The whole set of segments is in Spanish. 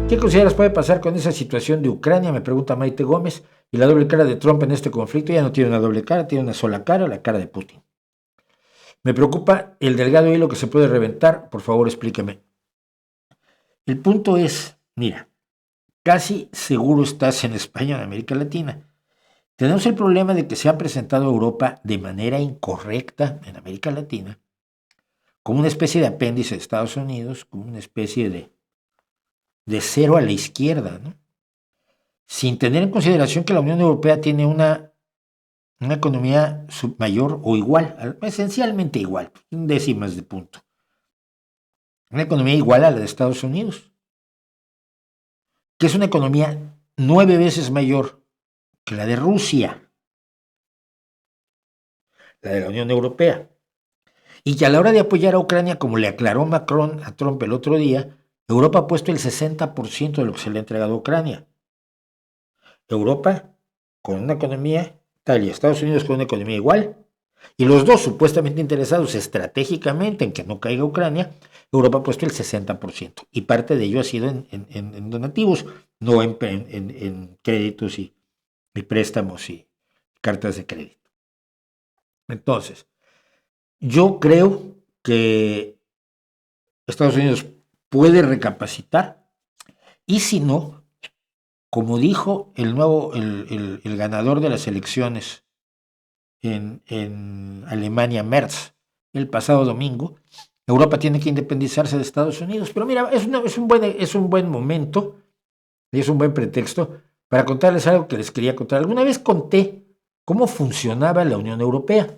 ¿Qué consideras puede pasar con esa situación de Ucrania? Me pregunta Maite Gómez. Y la doble cara de Trump en este conflicto ya no tiene una doble cara, tiene una sola cara, la cara de Putin. Me preocupa el delgado hilo que se puede reventar. Por favor, explíqueme. El punto es, mira, casi seguro estás en España o en América Latina. Tenemos el problema de que se ha presentado a Europa de manera incorrecta en América Latina, como una especie de apéndice de Estados Unidos, como una especie de cero a la izquierda, ¿no? Sin tener en consideración que la Unión Europea tiene una economía mayor o igual, esencialmente igual, décimas de punto. Una economía igual a la de Estados Unidos, que es una economía 9 veces mayor que la de Rusia, la de la Unión Europea. Y que a la hora de apoyar a Ucrania, como le aclaró Macron a Trump el otro día, Europa ha puesto el 60% de lo que se le ha entregado a Ucrania. Europa con una economía tal y Estados Unidos con una economía igual, y los dos supuestamente interesados estratégicamente en que no caiga Ucrania, Europa ha puesto el 60%, y parte de ello ha sido en donativos, no en créditos y préstamos y cartas de crédito. Entonces, yo creo que Estados Unidos puede recapacitar, y si no, como dijo el ganador de las elecciones en Alemania, Merz, el pasado domingo, Europa tiene que independizarse de Estados Unidos. Pero mira, es un buen momento y es un buen pretexto para contarles algo que les quería contar. Alguna vez conté cómo funcionaba la Unión Europea,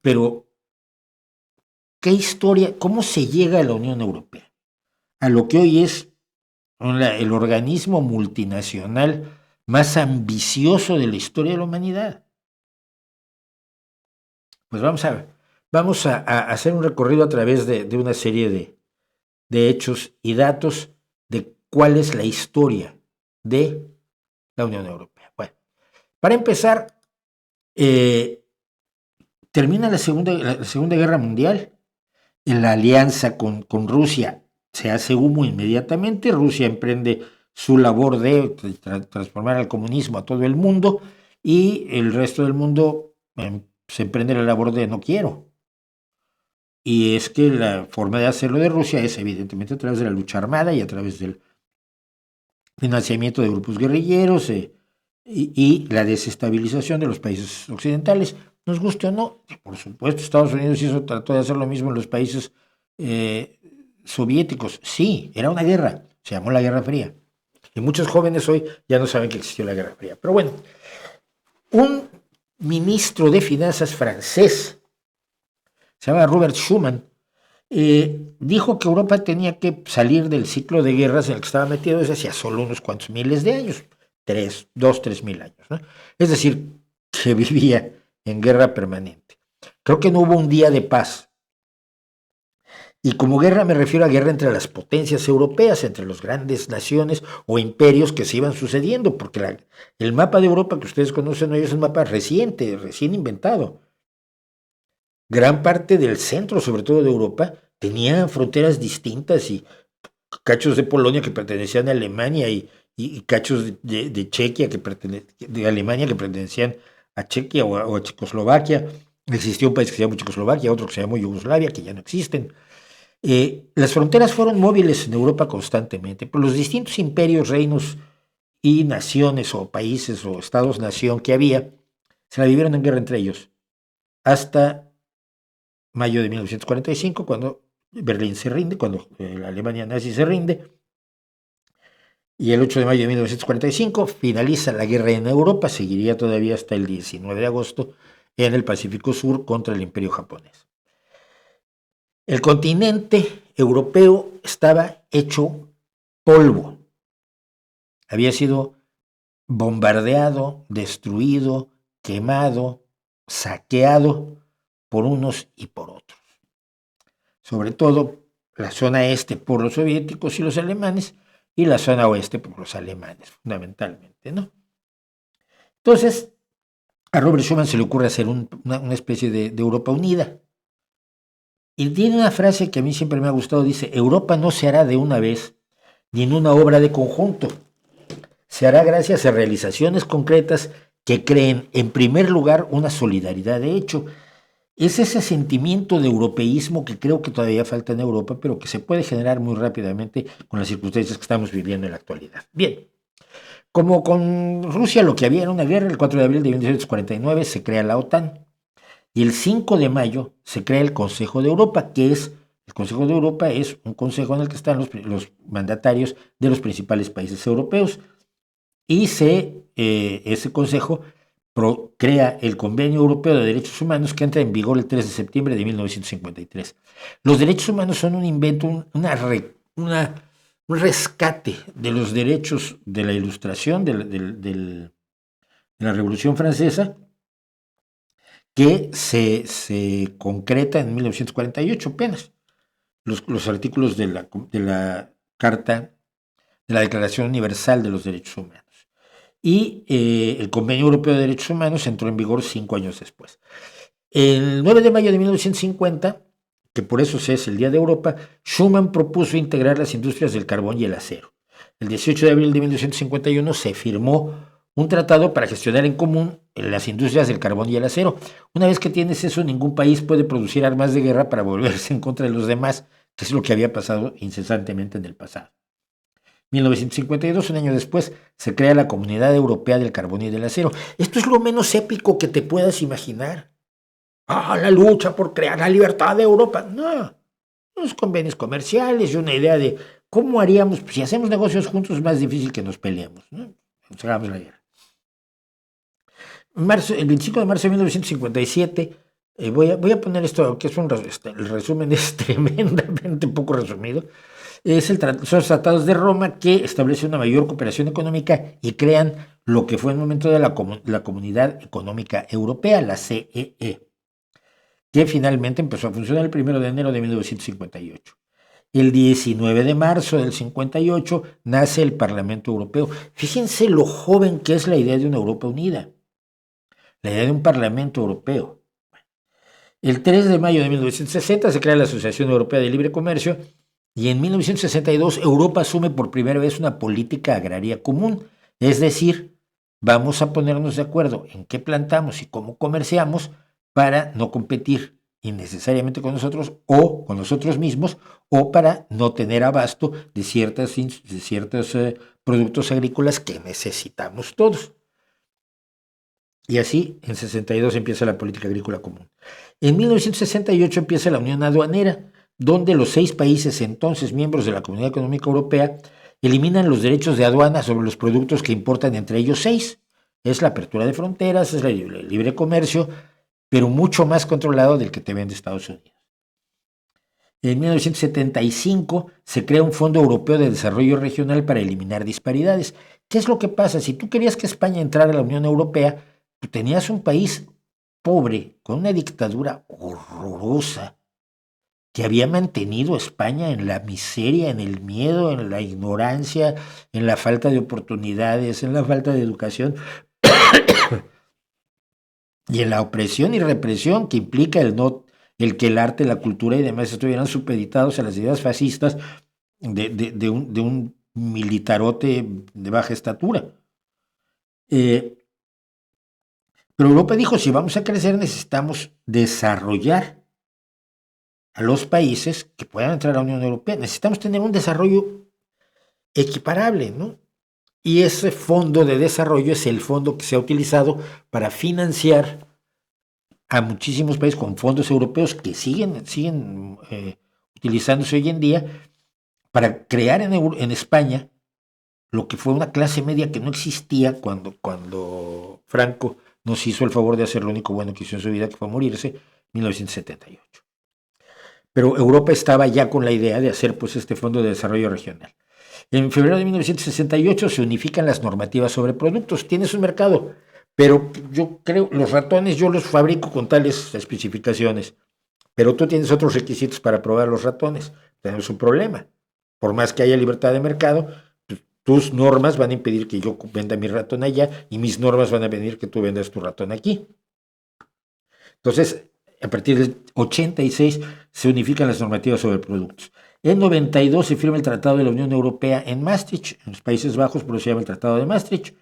pero ¿qué historia, cómo se llega a la Unión Europea? A lo que hoy es el organismo multinacional más ambicioso de la historia de la humanidad. Pues vamos a hacer un recorrido a través de una serie de hechos y datos de cuál es la historia de la Unión Europea. Bueno, para empezar, termina la Segunda Guerra Mundial, en la alianza con Rusia se hace humo inmediatamente, Rusia emprende su labor de transformar al comunismo a todo el mundo, y el resto del mundo se emprende la labor de no quiero. Y es que la forma de hacerlo de Rusia es evidentemente a través de la lucha armada y a través del financiamiento de grupos guerrilleros y la desestabilización de los países occidentales. Nos guste o no, por supuesto, Estados Unidos trató de hacer lo mismo en los países soviéticos. Sí, era una guerra, se llamó la Guerra Fría. Y muchos jóvenes hoy ya no saben que existió la Guerra Fría. Pero bueno, un ministro de finanzas francés, se llama Robert Schuman, dijo que Europa tenía que salir del ciclo de guerras en el que estaba metido desde hacía solo unos cuantos miles de años, 3.000 años, ¿no? Es decir, que vivía en guerra permanente. Creo que no hubo un día de paz. Y como guerra me refiero a guerra entre las potencias europeas, entre las grandes naciones o imperios que se iban sucediendo, porque el mapa de Europa que ustedes conocen hoy es un mapa reciente, recién inventado. Gran parte del centro, sobre todo de Europa, tenía fronteras distintas y cachos de Polonia que pertenecían a Alemania y cachos de Chequia de Alemania que pertenecían a Chequia o a Checoslovaquia. Existió un país que se llamó Checoslovaquia, otro que se llamó Yugoslavia, que ya no existen. Las fronteras fueron móviles en Europa constantemente, pero los distintos imperios, reinos y naciones o países o estados-nación que había, se la vivieron en guerra entre ellos, hasta mayo de 1945, cuando Berlín se rinde, cuando la Alemania nazi se rinde, y el 8 de mayo de 1945 finaliza la guerra en Europa, seguiría todavía hasta el 19 de agosto en el Pacífico Sur contra el Imperio japonés. El continente europeo estaba hecho polvo. Había sido bombardeado, destruido, quemado, saqueado por unos y por otros. Sobre todo la zona este por los soviéticos y los alemanes, y la zona oeste por los alemanes, fundamentalmente, ¿no? Entonces, a Robert Schuman se le ocurre hacer una especie de Europa unida. Y tiene una frase que a mí siempre me ha gustado, dice, Europa no se hará de una vez ni en una obra de conjunto, se hará gracias a realizaciones concretas que creen, en primer lugar, una solidaridad de hecho. Es ese sentimiento de europeísmo que creo que todavía falta en Europa, pero que se puede generar muy rápidamente con las circunstancias que estamos viviendo en la actualidad. Bien, como con Rusia lo que había era una guerra, el 4 de abril de 1949 se crea la OTAN y el 5 de mayo se crea el Consejo de Europa, que es, el Consejo de Europa es un consejo en el que están los mandatarios de los principales países europeos y ese consejo crea el Convenio Europeo de Derechos Humanos que entra en vigor el 3 de septiembre de 1953. Los derechos humanos son un invento, un rescate de los derechos de la Ilustración, de la Revolución Francesa, que se concreta en 1948 apenas. Los artículos de la Carta, de la Declaración Universal de los Derechos Humanos. Y el Convenio Europeo de Derechos Humanos entró en vigor 5 años después. El 9 de mayo de 1950, que por eso es el Día de Europa, Schuman propuso integrar las industrias del carbón y el acero. El 18 de abril de 1951 se firmó un tratado para gestionar en común las industrias del carbón y el acero. Una vez que tienes eso, ningún país puede producir armas de guerra para volverse en contra de los demás, que es lo que había pasado incesantemente en el pasado. 1952, un año después, se crea la Comunidad Europea del Carbón y del Acero. Esto es lo menos épico que te puedas imaginar. La lucha por crear la libertad de Europa. No, unos convenios comerciales y una idea de cómo haríamos, si hacemos negocios juntos es más difícil que nos peleemos, ¿no? Nos hagamos la guerra. El 25 de marzo de 1957, voy a poner esto, que es el resumen es tremendamente poco resumido. Son los tratados de Roma que establecen una mayor cooperación económica y crean lo que fue en el momento de la Comunidad Económica Europea, la CEE, que finalmente empezó a funcionar el 1 de enero de 1958. El 19 de marzo del 58 nace el Parlamento Europeo. Fíjense lo joven que es la idea de una Europa unida, la idea de un Parlamento Europeo. El 3 de mayo de 1960 se crea la Asociación Europea de Libre Comercio y en 1962 Europa asume por primera vez una política agraria común, es decir, vamos a ponernos de acuerdo en qué plantamos y cómo comerciamos para no competir innecesariamente con nosotros o con nosotros mismos o para no tener abasto de ciertos productos agrícolas que necesitamos todos. Y así, en 62 empieza la política agrícola común. En 1968 empieza la Unión Aduanera, donde los 6 países entonces miembros de la Comunidad Económica Europea eliminan los derechos de aduana sobre los productos que importan entre ellos 6. Es la apertura de fronteras, es el libre comercio, pero mucho más controlado del que te vende Estados Unidos. En 1975 se crea un Fondo Europeo de Desarrollo Regional para eliminar disparidades. ¿Qué es lo que pasa? Si tú querías que España entrara a la Unión Europea, tú tenías un país pobre, con una dictadura horrorosa, que había mantenido a España en la miseria, en el miedo, en la ignorancia, en la falta de oportunidades, en la falta de educación y en la opresión y represión que implica el que el arte, la cultura y demás estuvieran supeditados a las ideas fascistas de un militarote de baja estatura. Pero Europa dijo, si vamos a crecer necesitamos desarrollar a los países que puedan entrar a la Unión Europea. Necesitamos tener un desarrollo equiparable, ¿no? Y ese fondo de desarrollo es el fondo que se ha utilizado para financiar a muchísimos países con fondos europeos que siguen utilizándose hoy en día para crear en España lo que fue una clase media que no existía cuando Franco nos hizo el favor de hacer lo único bueno que hizo en su vida, que fue morirse, en 1978. Pero Europa estaba ya con la idea de hacer pues este Fondo de Desarrollo Regional. En febrero de 1968 se unifican las normativas sobre productos. Tienes un mercado, pero yo creo, los ratones yo los fabrico con tales especificaciones, pero tú tienes otros requisitos para probar los ratones. Tenemos un problema. Por más que haya libertad de mercado, tus normas van a impedir que yo venda mi ratón allá y mis normas van a impedir que tú vendas tu ratón aquí. Entonces, A partir del 86 se unifican las normativas sobre productos. En 92 se firma el Tratado de la Unión Europea en Maastricht, en los Países Bajos, por eso se llama el Tratado de Maastricht,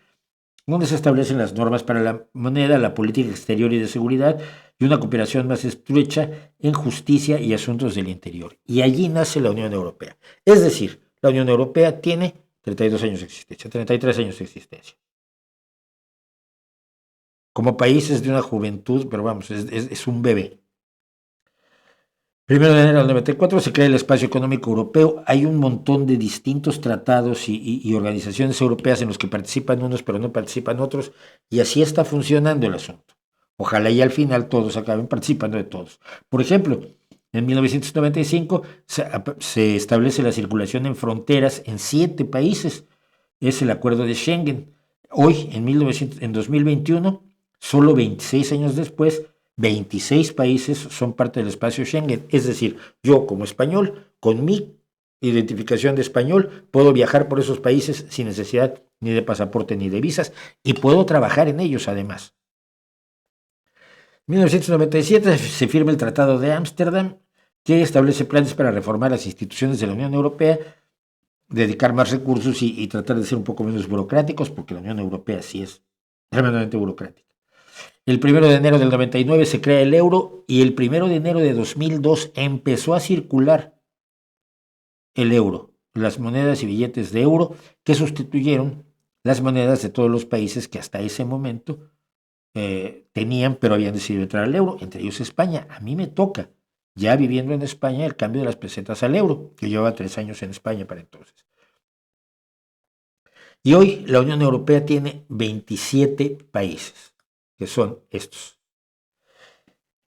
donde se establecen las normas para la moneda, la política exterior y de seguridad y una cooperación más estrecha en justicia y asuntos del interior. Y allí nace la Unión Europea. Es decir, la Unión Europea tiene 32 años de existencia, 33 años de existencia. Como país es de una juventud, pero vamos, es un bebé. 1 de enero del 94 se crea el Espacio Económico Europeo. Hay un montón de distintos tratados y organizaciones europeas en los que participan unos pero no participan otros, y así está funcionando el asunto. Ojalá y al final todos acaben participando de todos. Por ejemplo, en 1995 se establece la circulación en fronteras en 7 países. Es el acuerdo de Schengen. Hoy, en 2021, solo 26 años después, 26 países son parte del espacio Schengen. Es decir, yo como español, con mi identificación de español, puedo viajar por esos países sin necesidad ni de pasaporte ni de visas, y puedo trabajar en ellos además. En 1997 se firma el Tratado de Ámsterdam, que establece planes para reformar las instituciones de la Unión Europea, dedicar más recursos y tratar de ser un poco menos burocráticos, porque la Unión Europea sí es tremendamente burocrática. El 1 de enero del 99 se crea el euro, y el 1 de enero de 2002 empezó a circular el euro, las monedas y billetes de euro que sustituyeron las monedas de todos los países que hasta ese momento tenían, pero habían decidido entrar al euro, entre ellos España. A mí me toca, ya viviendo en España, el cambio de las pesetas al euro, que llevaba 3 años en España para entonces. Y hoy la Unión Europea tiene 27 países, que son estos.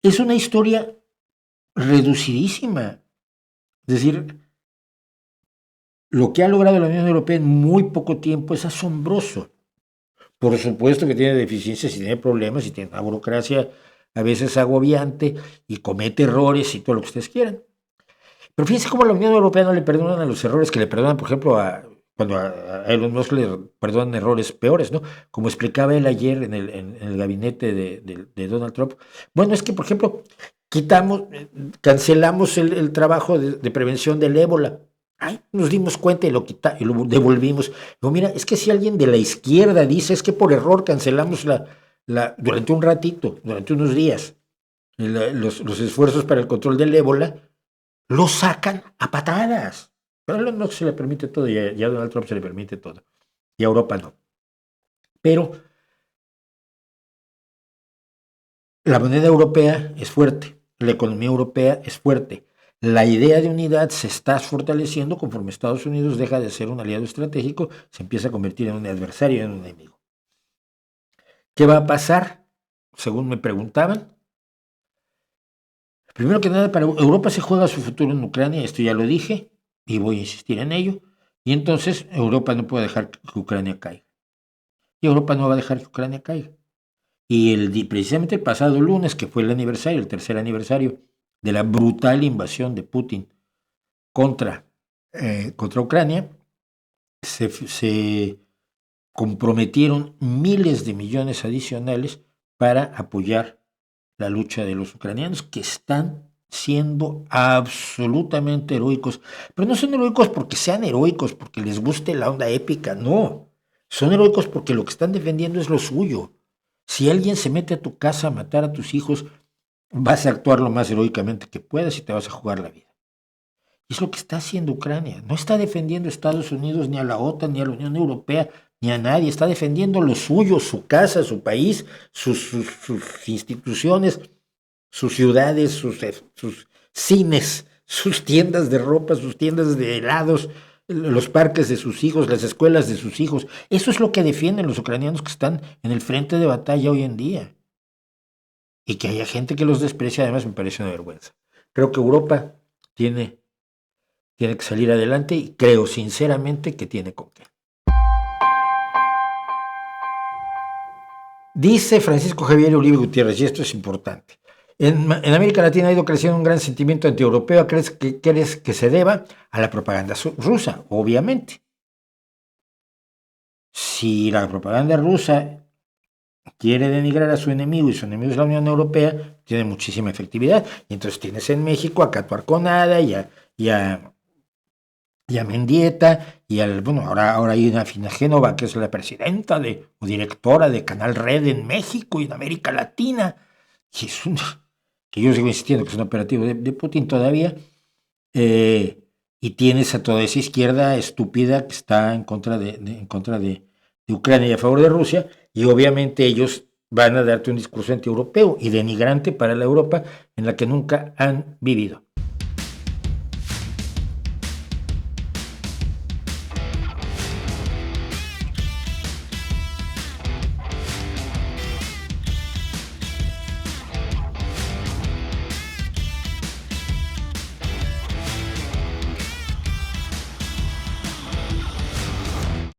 Es una historia reducidísima. Es decir, lo que ha logrado la Unión Europea en muy poco tiempo es asombroso. Por supuesto que tiene deficiencias y tiene problemas y tiene una burocracia a veces agobiante y comete errores y todo lo que ustedes quieran. Pero fíjense cómo la Unión Europea no le perdonan a los errores que le perdonan, por ejemplo, cuando a Elon Musk le perdonan errores peores, ¿no? Como explicaba él ayer en el gabinete de Donald Trump. Bueno, es que, por ejemplo, cancelamos el trabajo de prevención del ébola. Ay, nos dimos cuenta y lo devolvimos. Digo, mira, es que si alguien de la izquierda dice es que por error cancelamos durante un ratito, durante unos días, los esfuerzos para el control del ébola, lo sacan a patadas. Pero a Elon Musk se le permite todo, y a Donald Trump se le permite todo, y a Europa no. Pero la moneda europea es fuerte, la economía europea es fuerte. La idea de unidad se está fortaleciendo conforme Estados Unidos deja de ser un aliado estratégico, se empieza a convertir en un adversario y en un enemigo. ¿Qué va a pasar? Según me preguntaban. Primero que nada, para Europa se juega su futuro en Ucrania, esto ya lo dije y voy a insistir en ello, y entonces Europa no puede dejar que Ucrania caiga. Y Europa no va a dejar que Ucrania caiga. Y precisamente el pasado lunes, que fue el tercer aniversario de la brutal invasión de Putin contra Ucrania, se comprometieron miles de millones adicionales para apoyar la lucha de los ucranianos, que están siendo absolutamente heroicos. Pero no son heroicos porque sean heroicos, porque les guste la onda épica, no. Son heroicos porque lo que están defendiendo es lo suyo. Si alguien se mete a tu casa a matar a tus hijos, vas a actuar lo más heroicamente que puedas y te vas a jugar la vida. Y es lo que está haciendo Ucrania. No está defendiendo a Estados Unidos, ni a la OTAN, ni a la Unión Europea, ni a nadie. Está defendiendo lo suyo, su casa, su país, sus instituciones, sus ciudades, sus cines, sus tiendas de ropa, sus tiendas de helados, los parques de sus hijos, las escuelas de sus hijos. Eso es lo que defienden los ucranianos que están en el frente de batalla hoy en día. Y que haya gente que los desprecia, además, me parece una vergüenza. Creo que Europa tiene que salir adelante, y creo sinceramente que tiene con qué. Dice Francisco Javier Uribe Gutiérrez, y esto es importante: en América Latina ha ido creciendo un gran sentimiento antieuropeo. ¿Crees que se deba a la propaganda rusa? Obviamente. Si la propaganda rusa quiere denigrar a su enemigo y su enemigo es la Unión Europea, tiene muchísima efectividad. Y entonces tienes en México a Cato Arconada y a Mendieta, bueno, ahora hay una Fina Génova que es la presidenta o directora de Canal Red en México y en América Latina, y que yo sigo insistiendo que es un operativo de Putin todavía, y tienes a toda esa izquierda estúpida que está en contra de Ucrania y a favor de Rusia, y obviamente ellos van a darte un discurso anti-europeo y denigrante para la Europa en la que nunca han vivido.